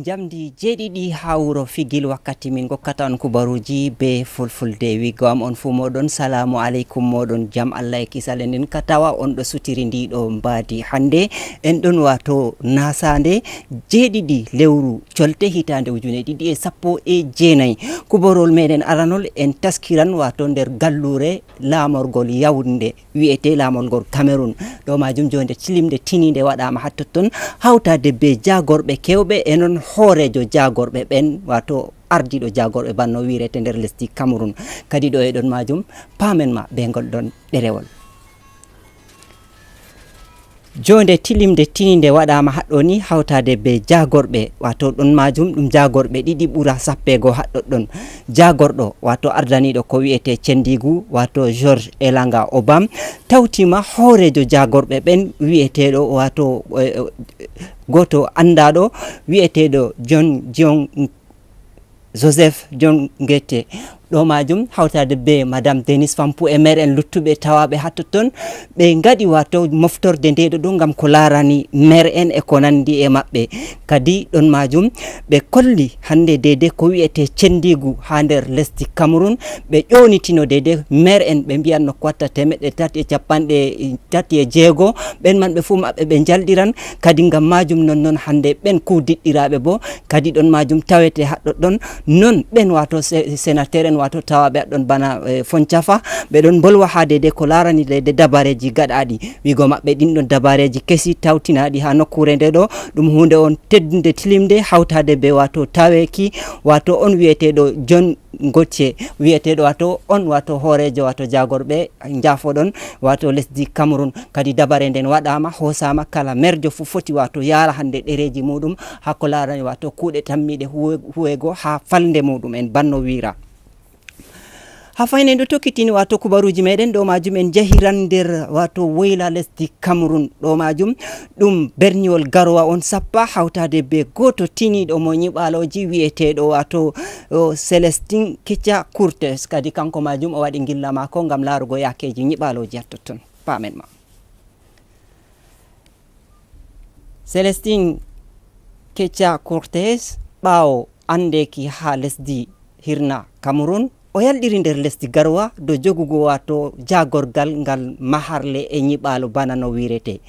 jamdi jeɗiɗi ha wuro Figil wakkati min gokkata on kubaruji be fulfulde wigo am on fu moɗon salamu aleykum moɗon jam Allah e kisal enen katawa on ɗo sutiri ndiɗo mbadi hande en ɗon wato nasande jeɗiɗi lewru colte hitande ujune ɗiɗi e sappo e jeenayi kuborol meɗen aranol en taskiran wato nder gallure lamorgol Yaounde wi'ete lamorgol Cameroun ɗo majum jonde tilimde tininde waɗama ha totton hawtade be jagorɓe kewɓe e non hoorejo jagorɓe ɓen wato ardiɗo jagorɓe banno wirete nder lesdi Cameroun kadi ɗo e ɗon majum pamen ma be ngol ɗon ɗerewol jonde tilimde tininde waɗama haɗɗo ni hawtade be jagorɓe wato ɗon majum ɗum jagorɓe ɗiɗi ɓuura sappego haɗɗoɗɗon jagorɗo wato ardaniɗo ko wi'ete cendigu wato George Elanga Obam tawtima hoorejo jagorɓe ɓen wi'eteɗo wato goto andaɗo wi'eteɗo Joseph John Ngete ɗo majum hawtade be madame Denis Fampu e maire en luttuɓe tawaɓe ha totton ɓe gaɗi wato moftorde ndeɗo ɗo gam ko larani maire en e ko nandi e maɓɓe kadi ɗon majum ɓe kolli hande dede ko wi'ete cendigu ha nder lesdi Cameroun ɓe ƴonitino dede maire en ɓe mbiyanno ko watta 336 ɓen man ɓe fu maɓɓe ɓe jalɗiran kadi gam majum non hande ɓen kudiɗɗiraɓe bo kadi ɗon majum tawete haɗɗoɗɗon non ɓen wato sénateur en wato tawaɓe haɗɗon bana Foncafa ɓe ɗon bolwa ha dede ko larani dede dabareji gaɗaɗi wigo maɓɓe ɗinɗon dabareji kesi tawtinaɗi ha nokkure nde ɗo ɗum hunde on teddude tilimde hawtade be wato taweki wato on wi'eteɗo John Ngotye wi'eteɗo wato on wato hoorejo wato jagorɓe jafoɗon wato lesdi Cameroun kadi dabare nden waɗama hosama kala merjo fu foti wato yara hande ɗereji muɗum hakko larani wato kuuɗe tammiɗe huwego ha falde muɗum en banno wira ha fayne ɗo tokkitini wato kubaruji meɗen ɗo majum en jahiran nder wato woyla lesdi Cameroun ɗo majum ɗum berniwol garowa on sappa hawtade be goto tiniɗo mo ñiɓaloji wi'eteɗo wato Celestin Kicca Courtes kadi kanko majum o waɗi gilla mako gam larugo yakeji ñiɓaloji hattotton pamen ma Celestin Kicca Courtes ɓawo andeki ha lesdi hirna Cameroun o yalɗiri nder lesdi garwa do jogugo wato jagorgal ngal maharle e ñiɓalo bana no wirete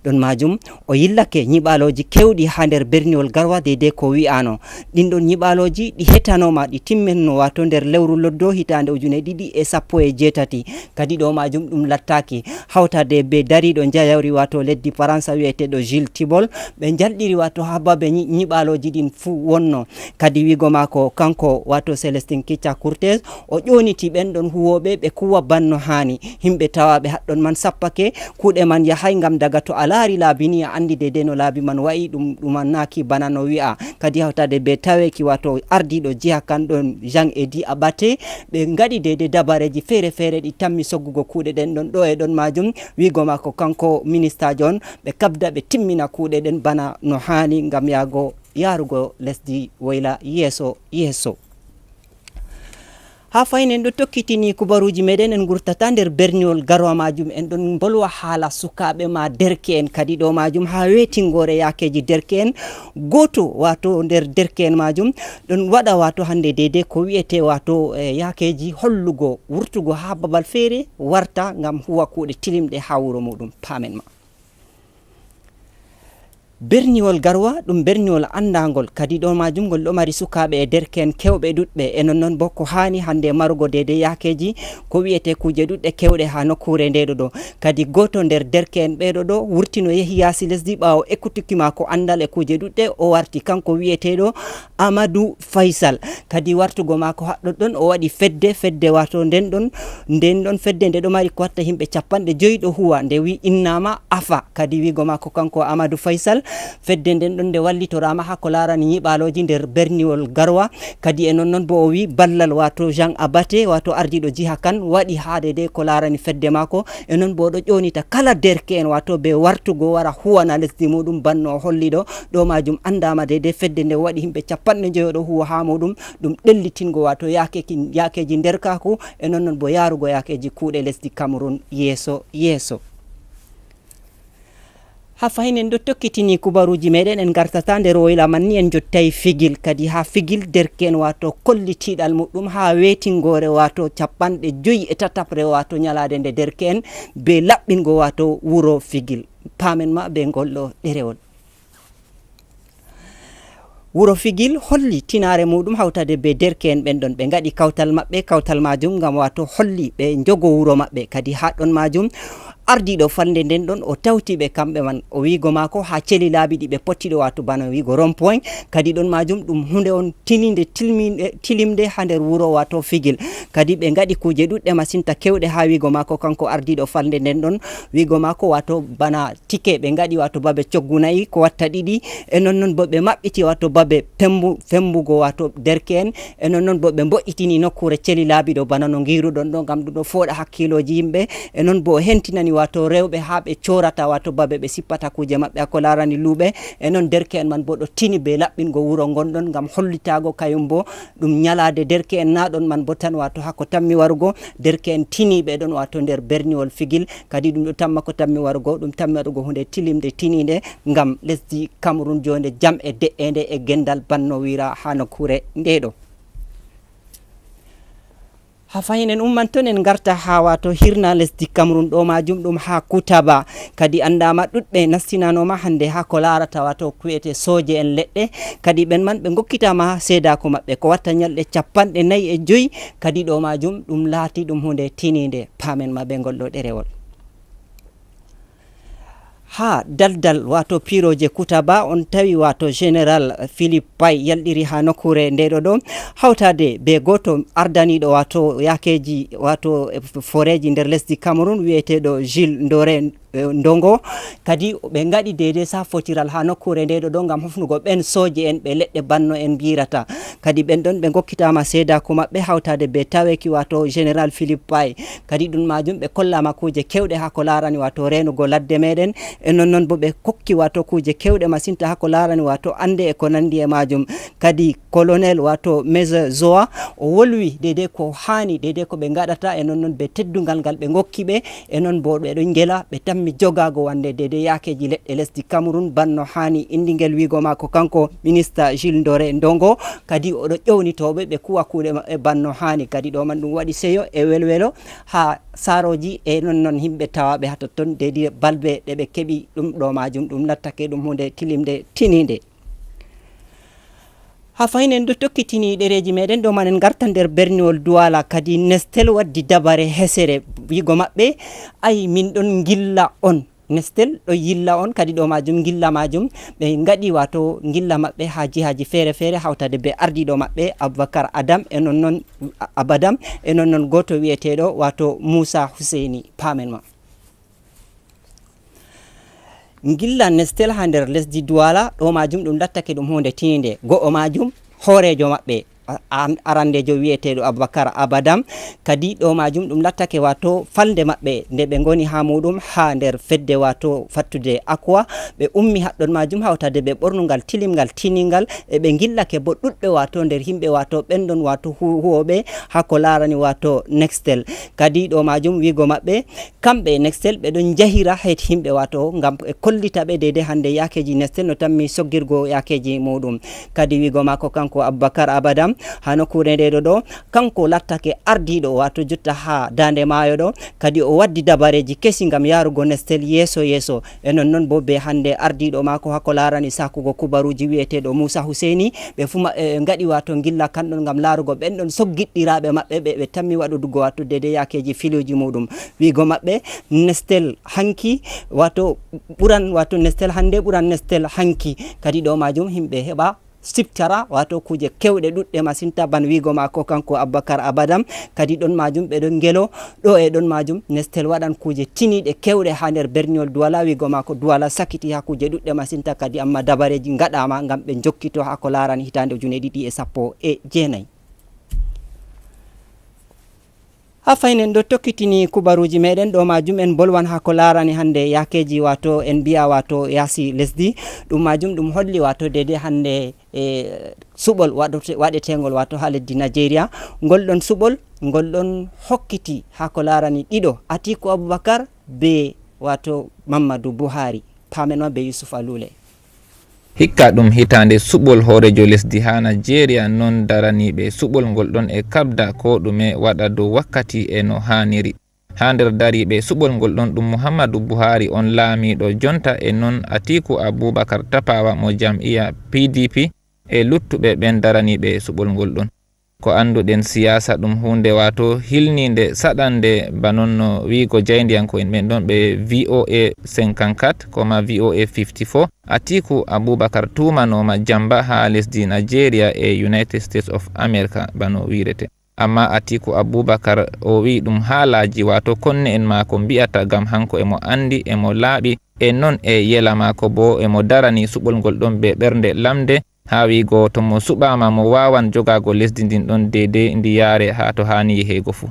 ɗon majum o yillake ñiɓaloji kewɗi ha nder berniwol garwa dede ko wi'ano ɗinɗon ñiɓaloji ɗi hetanoma ɗi timmenno wato nder lewru loddo hitande ujune 2018 kadi ɗo majum ɗum lattaki hawtade be dariɗo jayawri wato leddi Faransa wi'eteɗo Jules Tibol ɓe jalɗiri wato ha babe ñiɓaloji ɗin fu wonno kadi wigo mako kanko wato Celestin Kicca Courtes o ƴoniti ɓen ɗon huwoɓe ɓe kuwa banno hani himɓe tawaɓe haɗɗon man sappake kuuɗe man yahay gam daga to a laari laabi ni a andi dede no laabi man wayi ɗumannaki bana no wi'a kadi hawtade be taweki wato ardiɗo jiha kan ɗon Jean Edi Abate ɓe gaɗi dede dabareji feere feere ɗi tammi soggugo kuuɗe ɗen ɗon ɗo e ɗon majum wigo mako kanko minista jon ɓe kabda ɓe timmina kuuɗe ɗen bana no hani gam yarugo lesdi woyla yeeso ha faynen ɗo tokkitini kubaruji meɗen en gurtata nder berniwol garwa majum en ɗon bolwa haala sukaɓe ma derke en kadi ɗo majum ha wetingore yakeji derke en goto wato nder derke en majum ɗon waɗa wato hande dede ko wi'ete wato yakeji hollugo wurtugo ha babal feere warta gam huwa kuuɗe tilimɗe ha wuro muɗum pamen ma berniwol garwa ɗum berniwol andagol kadi ɗo majum ngol ɗo mari sukaɓe e derken kewɓe ɗuɗɓe e nonnon bo ko hani hande marugo dede yakeji ko wi'ete kuje ɗuɗɗe kewɗe ha nokkure ndeɗo ɗo kadi goto nder derken ɓeɗo ɗo wurtino yeehi yasi lesdi ɓawo ekkutuki mako andal e kuje ɗuɗɗe o warti kanko wi'eteɗo Amadou Faisal kadi wartugo mako haɗɗoɗon o waɗi fedde wato nden ɗon fedde nde ɗo mari ko watta himɓe 50 ɗo huwa nde wi innama afa kadi wigo mako kanko Amadou Faisal fedde nden ɗon nde wallitorama ha ko larani ñiɓaloji nder berniwol garwa kadi e nonnon bo o wi ballal wato Jean Abate wato ardiɗo jiha kan waɗi haade de ko larani fedde mako e non bo ɗo ƴonita kala derke en wato be wartugo wara huwana lesdi muɗum banno o holli ɗo majum andama de fedde nde waɗi himɓe 50 ɗo huwa ha muɗum ɗum ɗellitingo wato yakeji nder kaku e nonnon bo yarugo yakeji kuuɗe lesdi Cameroun yeeso ha faynen do tokkitini kubaruji meɗen en gartata nder woyla man ni en jottay figil kadi ha figil derken wato kollitiɗal muɗum ha wetingore wato 57 wato nyalade nde derken be laɓɓingo wato wuro figil pamen ma be golɗo ɗerewol. wuro figil holli tinare muɗum hawtade be derken ɓen ɗon ɓe gaɗi kawtal maɓɓe kawtal majum gam wato holli ɓe jogo wuro maɓɓe kadi ha ɗon majum ardiɗo falde nden ɗon o tawtiɓe kamɓe man o wigo mako ha celi laabi ɗi ɓe pottiɗo wato bana wigo rond point kadi ɗon majum ɗum hunde on tininde tilimde ha nder wuro wato figil kadi ɓe gaɗi kuje ɗuɗɗe masinta kewɗe ha wigo mako kanko ardiɗo falde nden ɗon wigo mako wato bana tike ɓe gaɗi wato babe coggu nayyi ko watta ɗiɗi e nonnon bo ɓe maɓɓiti wato babe fembugo wato derke en e nonnon bo ɓe mbo'itini nokkure celi laabi ɗo bana no giruɗon ɗo gam ɗum ɗo fooɗa hakkiloji yimɓe e non bo hentinani wato rewɓe ha ɓe corata wato babe ɓe sippata kuje maɓɓe ko larani luuɓe e non derke en man bo ɗo tini be laɓɓingo wuro gonɗon gam hollitago kayum bo ɗum nyalade derke en naɗon man bo tan wato hako tammi warugo derke en tiniɓe ɗon wato nder berniwol figil kadi ɗum ɗo tamma ko tammi warugo ɗum tammi waɗugo hunde tilimde tinide gam lesdi Cameroun jonde jam e de'ende e gendal banno wira ha nokkure ndeɗo. ha fayinen umman ton en garta ha wato hirna lesdi Cameroun ɗo majum ɗum ha Kutaba kadi andama ɗuɗɓe nastinanoma hande ha ko larata wato ku'ete soje en leɗɗe kadi ɓen man ɓe gokkitama ha sedako maɓɓe ko watta nyalɗe 45 kadi ɗo majum ɗum laati ɗum hunde tinide pamen ma ɓe golɗo ɗerewol. ha daldal wato piroje Kutaba on tawi wato général Philippe Paye yalɗiri ha nokkure ndeɗo ɗo hawtade be goto ardaniɗo wato yakeji wato foreji nder lesdi Cameroun wiyeteɗo Jules Ndongo kadi ɓe gaɗi dede sa fotiral ha nokkure ndeɗo ɗo gam hofnugo ɓen soje en ɓe leɗɗe banno en birata kadi ɓen ɗon ɓe gokkitama sedako maɓɓe hawtade be taweki wato général Philippe Paye kadi ɗum majum ɓe kollama kuje kewɗe ha ko larani wato renugo ladde meɗen e nonnon bo ɓe kokki wato kuje kewɗe masinta ha ko larani wato ande e ko nandi e majum kadi colonel wato Major Zoa o wolwi dede ko hani dede ko ɓe gaɗata e nonnon be teddugal ngal ɓe gokki ɓe e non bo ɓe ɗon gela ɓe tammi jogago wande dede yakeji leɗɗe lesdi Cameroun banno hani indigel wigo mako kanko ministre Jules Ndongo kadi oɗo ƴewnitoɓe ɓe kuwa kuuɗe maɓɓe banno hani kadi ɗo man ɗum waɗi seyo e welwelo ha saroji e nonnon himɓe tawaɓe ha totton dedi balbe ɗe ɓe keeɓi ɗum ɗo majum ɗum lattake ɗum hunde tilimde tinide. ha faynen do tokkitini ɗereji meɗen ɗo manen garta nder berniwol Douala kadi Nestel waddi dabare hesere wigo maɓɓe ay min ɗon gilla on Nestel ɗo yilla on kadi ɗo majum gilla majum ɓe gaɗi wato gilla maɓɓe ha jihaji fere fere hawtade be ardiɗo maɓɓe Aboubacar Adam e nonnon Abadam e nonnon goto wiyeteɗo wato Moussa Husseini pamen ma. gilla Nestel ha nder lesdi Douala ɗo majum ɗum lattake ɗum hunde tinide go'o majum horejo maɓɓe arandejo wiyeteɗo Aboubacar Abadam kadi ɗo majum ɗum lattake wato falde maɓɓe nde ɓe goni ha muɗum ha nder fedde wato fattude Akwa ɓe ummi haɗɗon majum hawtade ɓe ɓornugal tilimgal tiningal e ɓe gillake bo ɗuɗɓe wato nder himɓe wato ɓenɗon wato huwoɓe ha ko larani wato Nestel kadi ɗo majum wigo maɓɓe kamɓe Nestel ɓe ɗon jahira het himɓe wato gam e kollita ɓe dede hande yakeji Nestel no tammi soggirgo yakeji muɗum kadi wigo mako kanko Aboubacar Abadam ha nokkure ndeɗo ɗo kanko lattake ardiɗo wato jotta ha dande maayo ɗo kadi o waddi dabareji kesi gam yarugo Nestel yeso yeso e nonnon bo be hande ardiɗo mako hako larani sakugo kubaruji wiyeteɗo Moussa Husseini ɓe fuma gaɗi wato gilla kanɗon gam larugo ɓenɗon soggiɗɗiraɓe maɓɓe ɓe tammi waɗudugo wato dede yakeji filuji muɗum wigo maɓɓe Nestel hanki wato ɓuran wato Nestel hande ɓuran Nestel hanki kadi ɗo majum himɓe heɓa siptara wato kuje kewɗe ɗuɗɗe masinta ban wigo mako kanko Aboubacar Abadam kadi ɗon majum ɓeɗon gelo ɗo e ɗon majum Nestel waɗan kuje tiniɗe kewɗe ha nder berniwol Douala wigo mako Douala sakiti ha kuje ɗuɗɗe masinta kadi amma dabareji gaɗama gam ɓe jokkito ha ko larani hitande 2019. ha faynen do tokkitini kubaruji meɗen ɗo majum en bolwan ha ko larani hande yakeji wato en biya wato yasi lesdi ɗum majum ɗum holli wato dede hande suɓol waɗetegol wato ha leddi Nigeria golɗon suɓol golɗon hokkiti ha ko larani ɗiɗo Atiku Aboubacar be wato Mamadou Buhari pamen ma be Yusuf Alule. hikka ɗum hitande suɓol hoorejo lesdi ha Nigeria non daraniɓe suɓol ngol ɗon e kabda ko ɗume waɗa dow wakkati e no haniri. ha nder dariɓe suɓol ngol ɗon ɗum Muhammadu Buhari on laamiɗo jonta e non Atiku Abubakar Tafawa mo jam'iya PDP e luttuɓe ɓen daraniɓe suɓol ngol ɗon. ko anduɗen siyasa ɗum hunde wato hilnide saɗande banonno wiigo jayndiyanko'en ɓen ɗon ɓe VOA 54 koma VOA 54 Atiku Abubakar tumanoma jamba ha lesdi Nigeria e United States of America bano wirete. amma Atiku Abubakar o wi ɗum haalaji wato konne en mako mbiyata gam hanko emo andi emo laaɓi e non e yela mako bo emo darani suɓol ngol ɗon be ɓernde lamde ha wigo to mo suɓama mo wawan jogago lesdi ndin ɗon dede ndi yaare ha to hani yehego fuu.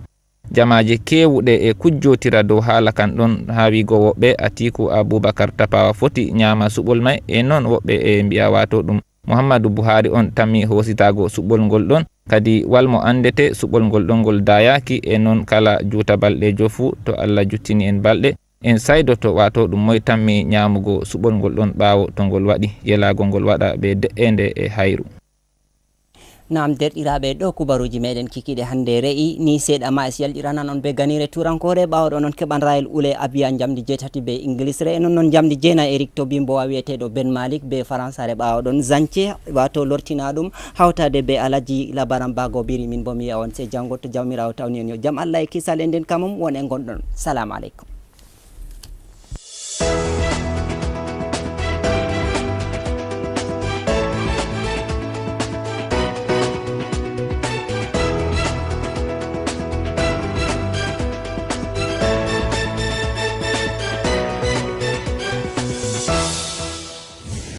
jamaje kewuɗe e kujjotira dow haala kan ɗon ha wigo woɓɓe Atiku Abubakar Tafawa foti ñaama suɓol may e non woɓɓe e mbiya wato ɗum Muhammadu Buhari on tammi hositago suɓol ngol ɗon kadi walmo andete suɓol ngol ɗon ngol dayaki e non kala juuta balɗejo fuu to Allah juttini en balɗe en saydoto wato ɗum moy tammi ñamugo suɓol ngol ɗon ɓaawo to ngol waɗi yelago ngol waɗa be de'ende e hayru. Nam derɗiraɓe ɗo kubaruji meɗen kikiɗe hande re'i ni seeɗa ma es yalɗiranan on be ganire turankore ɓawoɗo noon keɓan rayel ule abiya jamdi jeetati be inglisre e noon jamdi jeenayi Eric Tobi mbowa wiyeteɗo Ben Malik be françare ɓawoɗon zance wato lortina ɗum hawtade be Alaji Labaran Bago Biri min bo mi wiya on se janggo to jawmirawo tawni en yo jaam Allah e kisal e nden kamum won e gonɗon. Salamu aleykum.